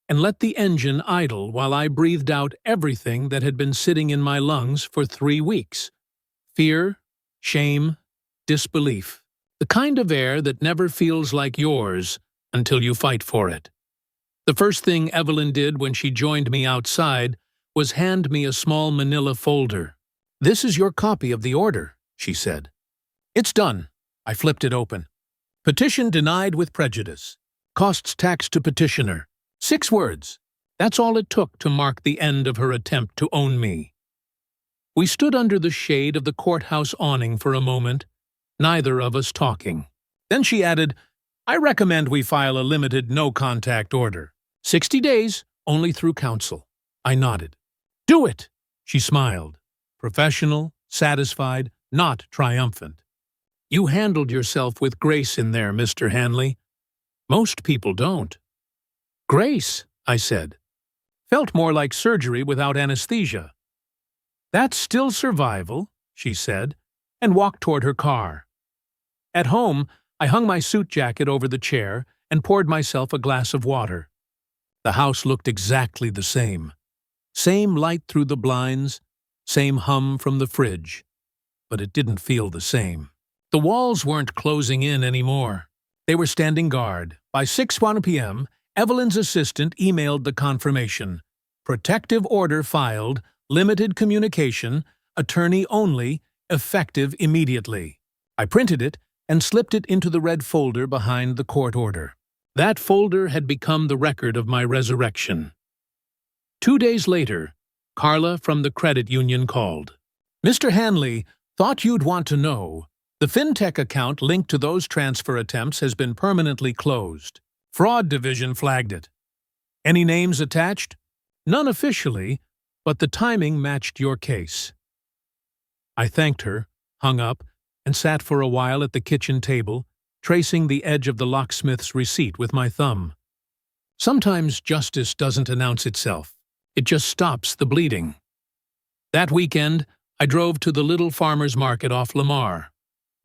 and let the engine idle while I breathed out everything that had been sitting in my lungs for 3 weeks. Fear, shame, disbelief. The kind of air that never feels like yours until you fight for it. The first thing Evelyn did when she joined me outside was hand me a small manila folder. This is your copy of the order, she said. It's done. I flipped it open. Petition denied with prejudice. Costs tax to petitioner. 6 words. That's all it took to mark the end of her attempt to own me. We stood under the shade of the courthouse awning for a moment, neither of us talking. Then she added, I recommend we file a limited no-contact order. 60 days, only through counsel. I nodded. Do it, she smiled. Professional, satisfied, not triumphant. You handled yourself with grace in there, Mr. Hanley. Most people don't. Grace, I said. Felt more like surgery without anesthesia. That's still survival, she said, and walked toward her car. At home, I hung my suit jacket over the chair and poured myself a glass of water. The house looked exactly the same. Same light through the blinds, same hum from the fridge. But it didn't feel the same. The walls weren't closing in anymore. They were standing guard. By 6:01 p.m., Evelyn's assistant emailed the confirmation. Protective order filed, limited communication, attorney only, effective immediately. I printed it and slipped it into the red folder behind the court order. That folder had become the record of my resurrection. 2 days later, Carla from the credit union called. "Mr. Hanley, thought you'd want to know. The FinTech account linked to those transfer attempts has been permanently closed. Fraud division flagged it. Any names attached? None officially, but the timing matched your case." I thanked her, hung up, and sat for a while at the kitchen table, tracing the edge of the locksmith's receipt with my thumb. Sometimes justice doesn't announce itself. It just stops the bleeding. That weekend, I drove to the little farmer's market off Lamar,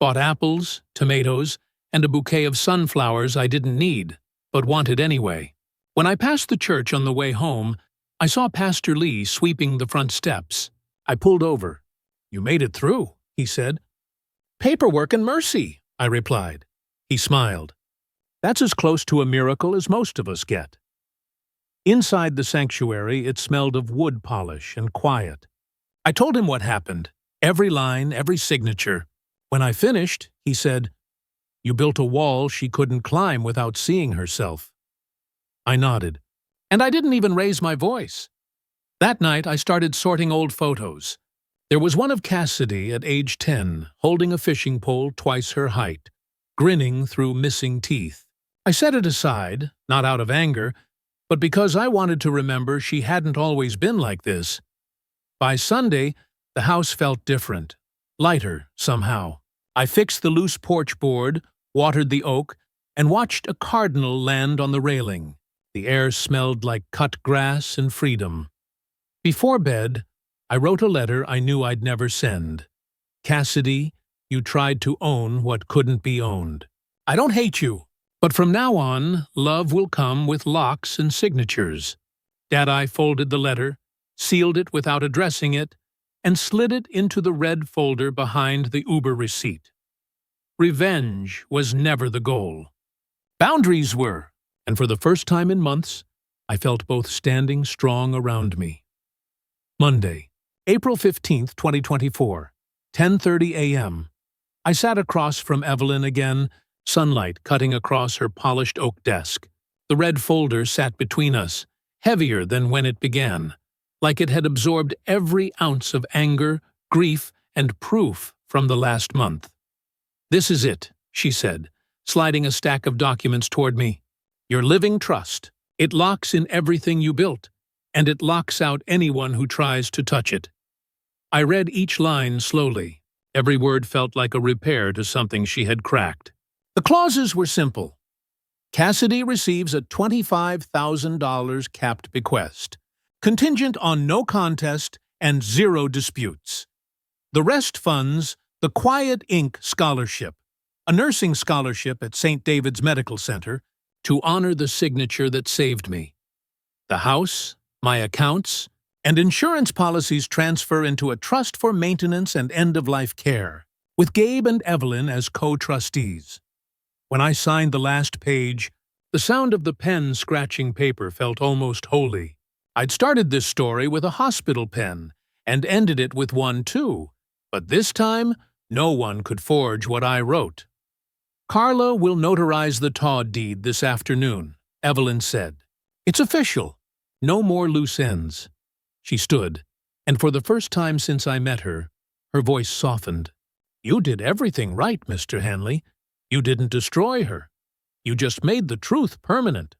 bought apples, tomatoes, and a bouquet of sunflowers I didn't need, but wanted anyway. When I passed the church on the way home, I saw Pastor Lee sweeping the front steps. I pulled over. "You made it through," he said. "Paperwork and mercy," I replied. He smiled. "That's as close to a miracle as most of us get." Inside the sanctuary, it smelled of wood polish and quiet. I told him what happened, every line, every signature. When I finished, he said, "You built a wall she couldn't climb without seeing herself." I nodded. And I didn't even raise my voice. That night, I started sorting old photos. There was one of Cassidy at age 10, holding a fishing pole twice her height, grinning through missing teeth. I set it aside, not out of anger, but because I wanted to remember she hadn't always been like this. By Sunday, the house felt different, lighter somehow. I fixed the loose porch board, watered the oak, and watched a cardinal land on the railing. The air smelled like cut grass and freedom. Before bed, I wrote a letter I knew I'd never send. "Cassidy, you tried to own what couldn't be owned. I don't hate you, but from now on, love will come with locks and signatures." Dad-I folded the letter, sealed it without addressing it, and slid it into the red folder behind the Uber receipt. Revenge was never the goal. Boundaries were, and for the first time in months, I felt both standing strong around me. Monday, April 15th, 2024, 10:30 a.m. I sat across from Evelyn again, sunlight cutting across her polished oak desk. The red folder sat between us, heavier than when it began, like it had absorbed every ounce of anger, grief, and proof from the last month. "This is it," she said, sliding a stack of documents toward me. "Your living trust. It locks in everything you built, and it locks out anyone who tries to touch it." I read each line slowly. Every word felt like a repair to something she had cracked. The clauses were simple. Cassidy receives a $25,000 capped bequest, contingent on no contest and 0 disputes. The rest funds the Quiet Inc. Scholarship, a nursing scholarship at St. David's Medical Center, to honor the signature that saved me. The house, my accounts, and insurance policies transfer into a trust for maintenance and end-of-life care, with Gabe and Evelyn as co-trustees. When I signed the last page, the sound of the pen scratching paper felt almost holy. I'd started this story with a hospital pen, and ended it with one too, but this time, no one could forge what I wrote. "Carla will notarize the Todd deed this afternoon," Evelyn said. "It's official. No more loose ends." She stood, and for the first time since I met her, her voice softened. "You did everything right, Mr. Hanley. You didn't destroy her. You just made the truth permanent."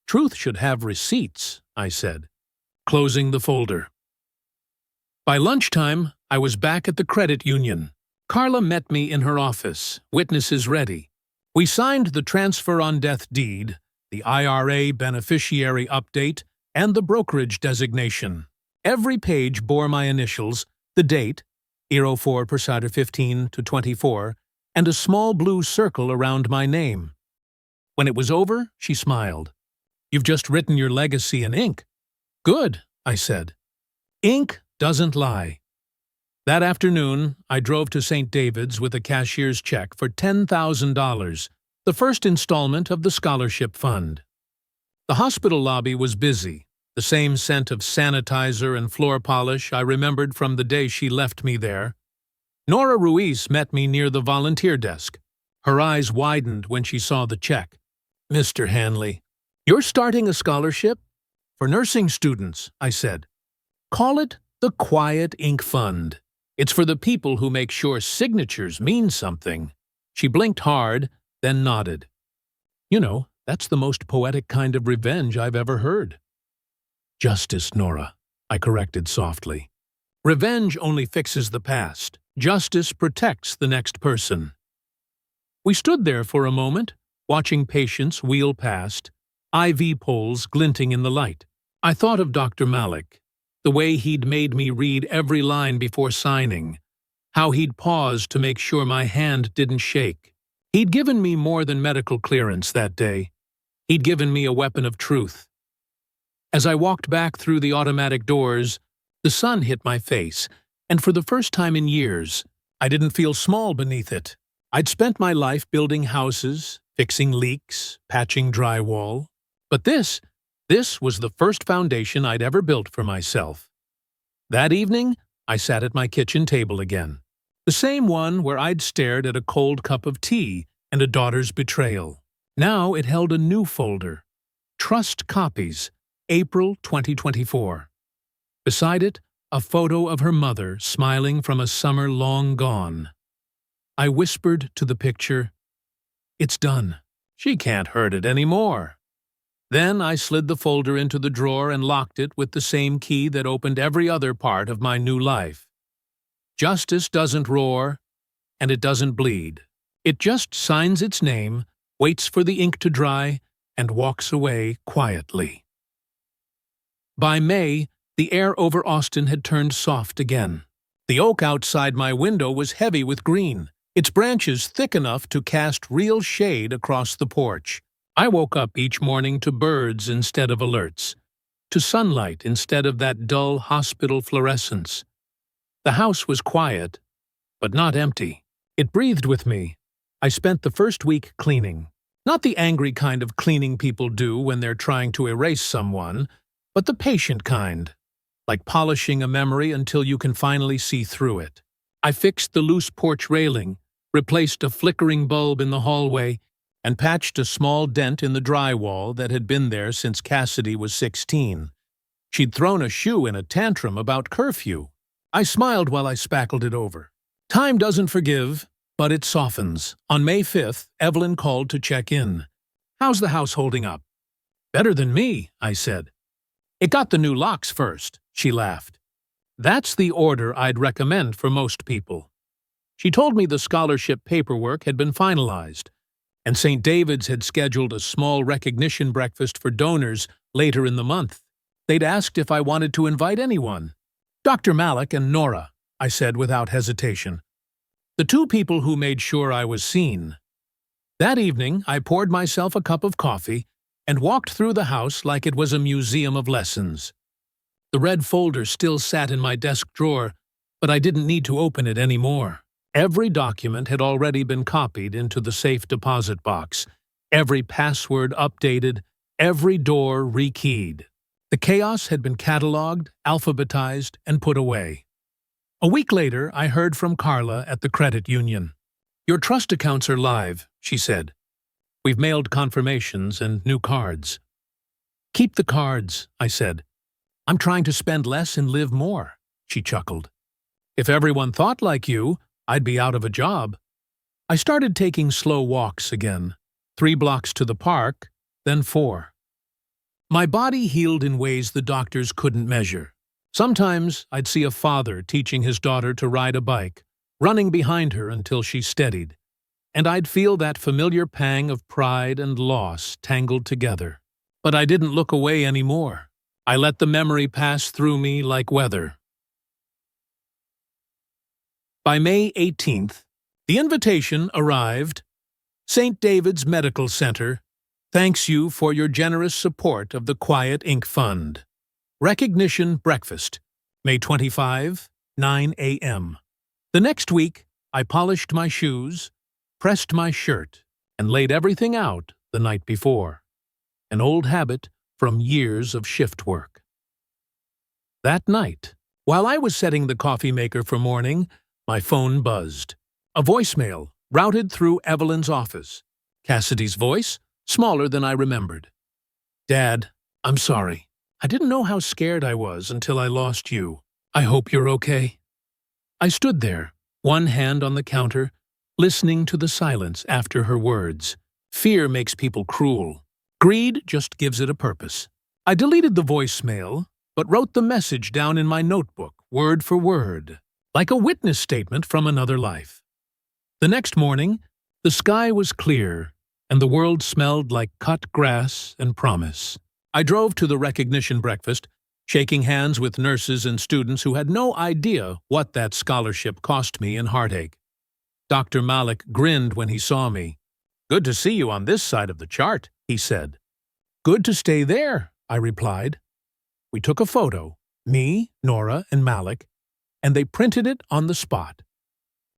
"Truth should have receipts," I said, closing the folder. By lunchtime, I was back at the credit union. Carla met me in her office, witnesses ready. We signed the transfer on death deed, the IRA beneficiary update, and the brokerage designation. Every page bore my initials, the date, 04 Presider 15 to 24, and a small blue circle around my name. When it was over, she smiled. "You've just written your legacy in ink." "Good," I said. Ink doesn't lie. That afternoon, I drove to St. David's with a cashier's check for $10,000, the first installment of the scholarship fund. The hospital lobby was busy, the same scent of sanitizer and floor polish I remembered from the day she left me there. Nora Ruiz met me near the volunteer desk. Her eyes widened when she saw the check. "Mr. Hanley, you're starting a scholarship?" "For nursing students," I said. "Call it the Quiet Ink Fund. It's for the people who make sure signatures mean something." She blinked hard, then nodded. "You know, that's the most poetic kind of revenge I've ever heard." "Justice, Nora," I corrected softly. "Revenge only fixes the past. Justice protects the next person." We stood there for a moment, watching patients wheel past, IV poles glinting in the light. I thought of Dr. Malik, the way he'd made me read every line before signing, how he'd paused to make sure my hand didn't shake. He'd given me more than medical clearance that day. He'd given me a weapon of truth. As I walked back through the automatic doors, the sun hit my face, and for the first time in years, I didn't feel small beneath it. I'd spent my life building houses, fixing leaks, patching drywall. But this was the first foundation I'd ever built for myself. That evening, I sat at my kitchen table again. The same one where I'd stared at a cold cup of tea and a daughter's betrayal. Now it held a new folder. Trust Copies, April 2024. Beside it, a photo of her mother smiling from a summer long gone. I whispered to the picture, "It's done. She can't hurt it anymore." Then I slid the folder into the drawer and locked it with the same key that opened every other part of my new life. Justice doesn't roar, and it doesn't bleed. It just signs its name, waits for the ink to dry, and walks away quietly. By May, the air over Austin had turned soft again. The oak outside my window was heavy with green, its branches thick enough to cast real shade across the porch. I woke up each morning to birds instead of alerts, to sunlight instead of that dull hospital fluorescence. The house was quiet, but not empty. It breathed with me. I spent the first week cleaning. Not the angry kind of cleaning people do when they're trying to erase someone, but the patient kind, like polishing a memory until you can finally see through it. I fixed the loose porch railing, replaced a flickering bulb in the hallway, and patched a small dent in the drywall that had been there since Cassidy was 16. She'd thrown a shoe in a tantrum about curfew. I smiled while I spackled it over. Time doesn't forgive, but it softens. On May 5th, Evelyn called to check in. "How's the house holding up?" "Better than me," I said. "It got the new locks first," she laughed. That's the order I'd recommend for most people. She told me the scholarship paperwork had been finalized, and St. David's had scheduled a small recognition breakfast for donors later in the month. They'd asked if I wanted to invite anyone. "Dr. Malik and Nora," I said without hesitation. The two people who made sure I was seen. That evening, I poured myself a cup of coffee and walked through the house like it was a museum of lessons. The red folder still sat in my desk drawer, but I didn't need to open it anymore. Every document had already been copied into the safe deposit box, every password updated, every door rekeyed. The chaos had been cataloged, alphabetized, and put away. A week later, I heard from Carla at the credit union. "Your trust accounts are live," she said. "We've mailed confirmations and new cards." "Keep the cards," I said. "I'm trying to spend less and live more," she chuckled. "If everyone thought like you, I'd be out of a job." I started taking slow walks again, 3 blocks to the park, then 4. My body healed in ways the doctors couldn't measure. Sometimes I'd see a father teaching his daughter to ride a bike, running behind her until she steadied, and I'd feel that familiar pang of pride and loss tangled together. But I didn't look away anymore. I let the memory pass through me like weather. By May 18th, the invitation arrived. St. David's Medical Center thanks you for your generous support of the Quiet Ink Fund. Recognition Breakfast, May 25, 9 a.m. The next week, I polished my shoes, pressed my shirt, and laid everything out the night before. An old habit from years of shift work. That night, while I was setting the coffee maker for morning, my phone buzzed. A voicemail routed through Evelyn's office. Cassidy's voice, smaller than I remembered. "Dad, I'm sorry. I didn't know how scared I was until I lost you. I hope you're okay." I stood there, one hand on the counter, listening to the silence after her words. Fear makes people cruel. Greed just gives it a purpose. I deleted the voicemail, but wrote the message down in my notebook, word for word, like a witness statement from another life. The next morning, the sky was clear, and the world smelled like cut grass and promise. I drove to the recognition breakfast, shaking hands with nurses and students who had no idea what that scholarship cost me in heartache. Dr. Malik grinned when he saw me. "Good to see you on this side of the chart," he said. "Good to stay there," I replied. We took a photo, me, Nora, and Malik, and they printed it on the spot.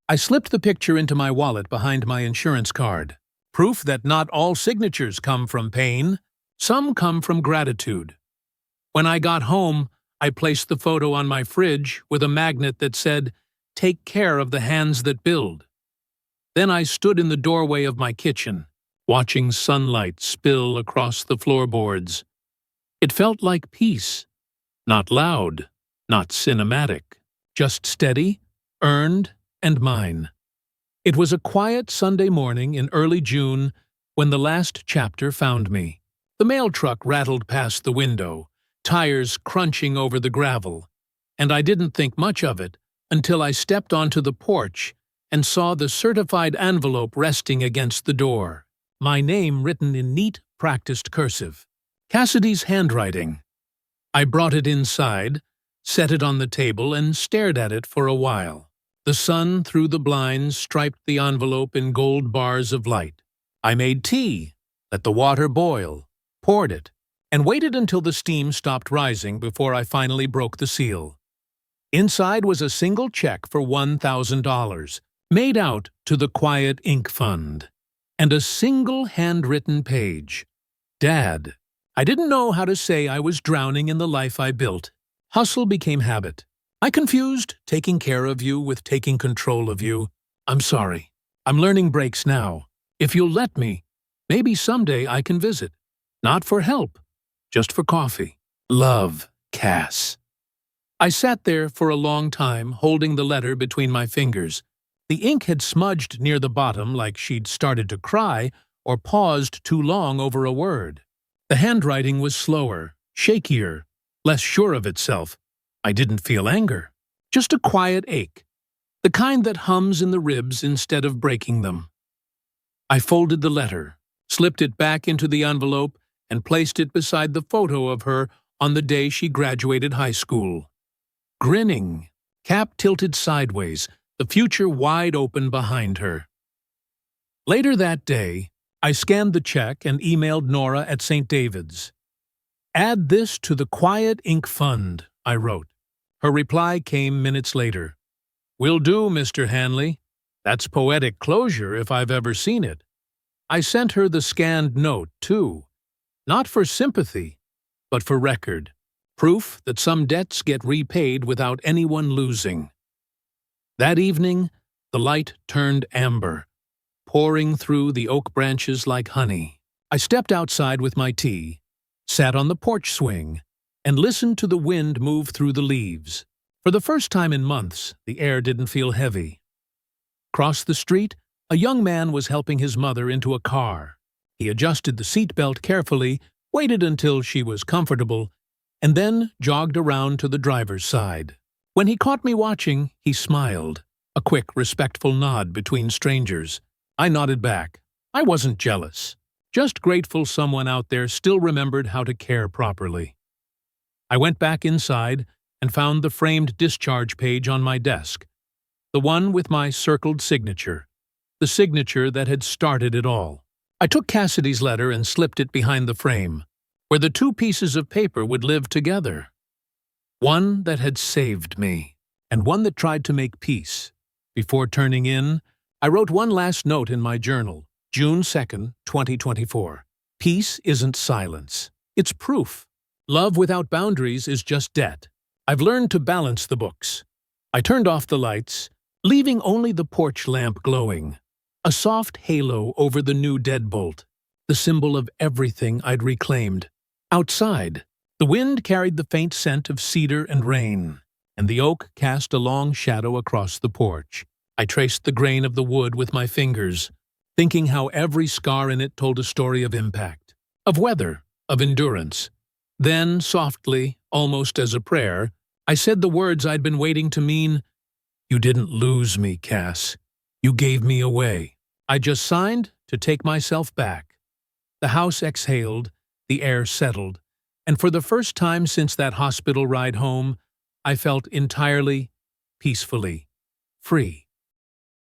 I slipped the picture into my wallet behind my insurance card. Proof that not all signatures come from pain. Some come from gratitude. When I got home, I placed the photo on my fridge with a magnet that said, "Take care of the hands that build." Then I stood in the doorway of my kitchen, watching sunlight spill across the floorboards. It felt like peace. Not loud, not cinematic, just steady, earned, and mine. It was a quiet Sunday morning in early June when the last chapter found me. The mail truck rattled past the window, tires crunching over the gravel, and I didn't think much of it until I stepped onto the porch and saw the certified envelope resting against the door, my name written in neat, practiced cursive. Cassidy's handwriting. I brought it inside, set it on the table, and stared at it for a while. The sun through the blinds striped the envelope in gold bars of light. I made tea, let the water boil, poured it, and waited until the steam stopped rising before I finally broke the seal. Inside was a single check for $1,000, made out to the Quiet Ink Fund, and a single handwritten page. "Dad, I didn't know how to say I was drowning in the life I built. Hustle became habit. I confused taking care of you with taking control of you. I'm sorry. I'm learning breaks now. If you'll let me, maybe someday I can visit. Not for help, just for coffee. Love, Cass." I sat there for a long time, holding the letter between my fingers. The ink had smudged near the bottom like she'd started to cry or paused too long over a word. The handwriting was slower, shakier, less sure of itself. I didn't feel anger, just a quiet ache, the kind that hums in the ribs instead of breaking them. I folded the letter, slipped it back into the envelope, and placed it beside the photo of her on the day she graduated high school. Grinning, cap tilted sideways, the future wide open behind her. Later that day, I scanned the check and emailed Nora at St. David's. "Add this to the Quiet Ink Fund," I wrote. Her reply came minutes later. "Will do, Mr. Hanley. That's poetic closure if I've ever seen it." I sent her the scanned note, too. Not for sympathy, but for record. Proof that some debts get repaid without anyone losing. That evening, the light turned amber, pouring through the oak branches like honey. I stepped outside with my tea, sat on the porch swing, and listened to the wind move through the leaves. For the first time in months, the air didn't feel heavy. Across the street, a young man was helping his mother into a car. He adjusted the seatbelt carefully, waited until she was comfortable, and then jogged around to the driver's side. When he caught me watching, he smiled, a quick, respectful nod between strangers. I nodded back. I wasn't jealous, just grateful someone out there still remembered how to care properly. I went back inside and found the framed discharge page on my desk, the one with my circled signature, the signature that had started it all. I took Cassidy's letter and slipped it behind the frame, where the two pieces of paper would live together. One that had saved me, and one that tried to make peace. Before turning in, I wrote one last note in my journal, June 2nd, 2024. Peace isn't silence. It's proof. Love without boundaries is just debt. I've learned to balance the books. I turned off the lights, leaving only the porch lamp glowing. A soft halo over the new deadbolt, the symbol of everything I'd reclaimed. Outside, the wind carried the faint scent of cedar and rain, and the oak cast a long shadow across the porch. I traced the grain of the wood with my fingers, thinking how every scar in it told a story of impact, of weather, of endurance. Then, softly, almost as a prayer, I said the words I'd been waiting to mean, "You didn't lose me, Cass. You gave me away." I just signed to take myself back. The house exhaled, the air settled, and for the first time since that hospital ride home, I felt entirely, peacefully free.